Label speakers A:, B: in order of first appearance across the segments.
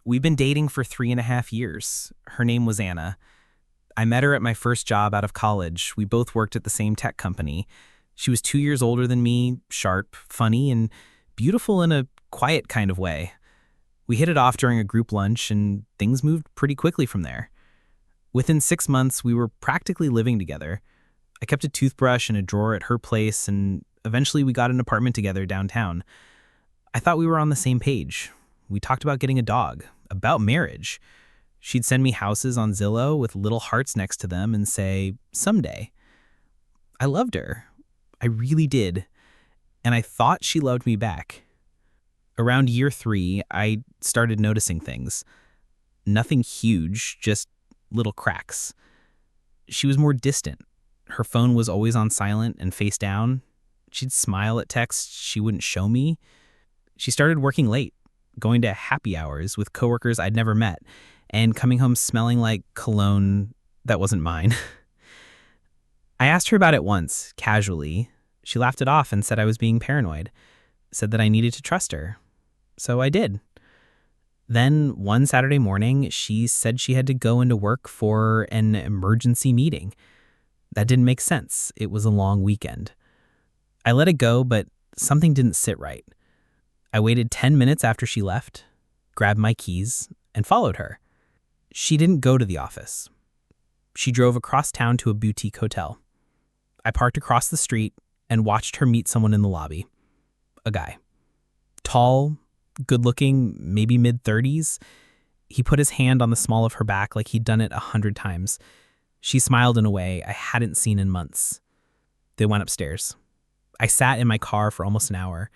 A: We've been dating for 3.5 years. Her name was Anna. I met her at my first job out of college. We both worked at the same tech company. She was 2 years older than me, sharp, funny, and beautiful in a quiet kind of way. We hit it off during a group lunch, and things moved pretty quickly from there. Within 6 months, we were practically living together. I kept a toothbrush in a drawer at her place, and eventually we got an apartment together downtown. I thought we were on the same page. We talked about getting a dog, about marriage. She'd send me houses on Zillow with little hearts next to them and say, someday. I loved her. I really did. And I thought she loved me back. Around year 3, I started noticing things. Nothing huge, just little cracks. She was more distant. Her phone was always on silent and face down. She'd smile at texts she wouldn't show me. She started working late, going to happy hours with coworkers I'd never met, and coming home smelling like cologne that wasn't mine. I asked her about it once, casually. She laughed it off and said I was being paranoid, said that I needed to trust her. So I did. Then, one Saturday morning, she said she had to go into work for an emergency meeting. That didn't make sense. It was a long weekend. I let it go, but something didn't sit right. I waited 10 minutes after she left, grabbed my keys, and followed her. She didn't go to the office. She drove across town to a boutique hotel. I parked across the street and watched her meet someone in the lobby. A guy. Tall, good-looking, maybe mid-30s. He put his hand on the small of her back like he'd done it 100 times. She smiled in a way I hadn't seen in months. They went upstairs. I sat in my car for almost an hour.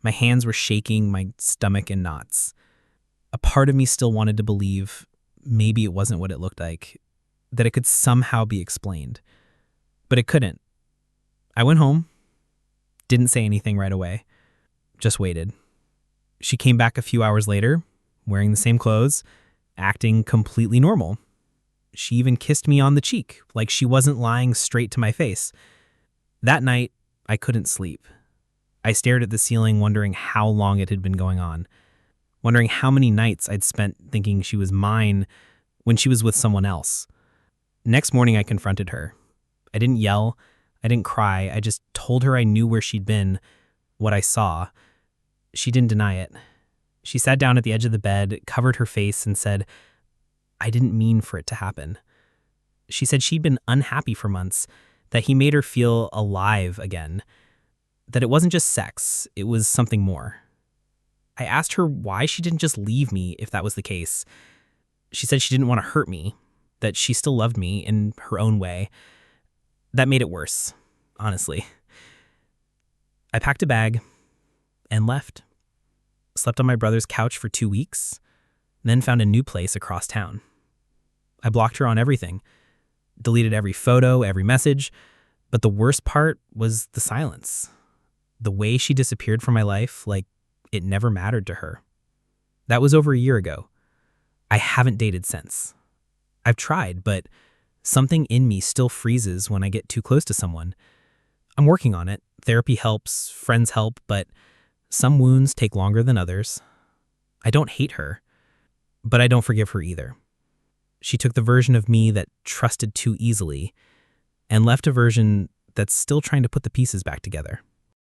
A: My hands were shaking, my stomach in knots. A part of me still wanted to believe maybe it wasn't what it looked like, that it could somehow be explained. But it couldn't. I went home, didn't say anything right away, just waited. She came back a few hours later, wearing the same clothes, acting completely normal. She even kissed me on the cheek, like she wasn't lying straight to my face. That night, I couldn't sleep. I stared at the ceiling, wondering how long it had been going on, wondering how many nights I'd spent thinking she was mine when she was with someone else. Next morning, I confronted her. I didn't yell. I didn't cry. I just told her I knew where she'd been, what I saw. She didn't deny it. She sat down at the edge of the bed, covered her face, and said, I didn't mean for it to happen. She said she'd been unhappy for months, that he made her feel alive again, that it wasn't just sex, it was something more. I asked her why she didn't just leave me if that was the case. She said she didn't want to hurt me, that she still loved me in her own way. That made it worse, honestly. I packed a bag and left. Slept on my brother's couch for 2 weeks, then found a new place across town. I blocked her on everything, deleted every photo, every message, but the worst part was the silence. The way she disappeared from my life, like it never mattered to her. That was over a year ago. I haven't dated since. I've tried, but something in me still freezes when I get too close to someone. I'm working on it. Therapy helps, friends help, but some wounds take longer than others. I don't hate her, but I don't forgive her either. She took the version of me that trusted too easily and left a version that's still trying to put the pieces back together.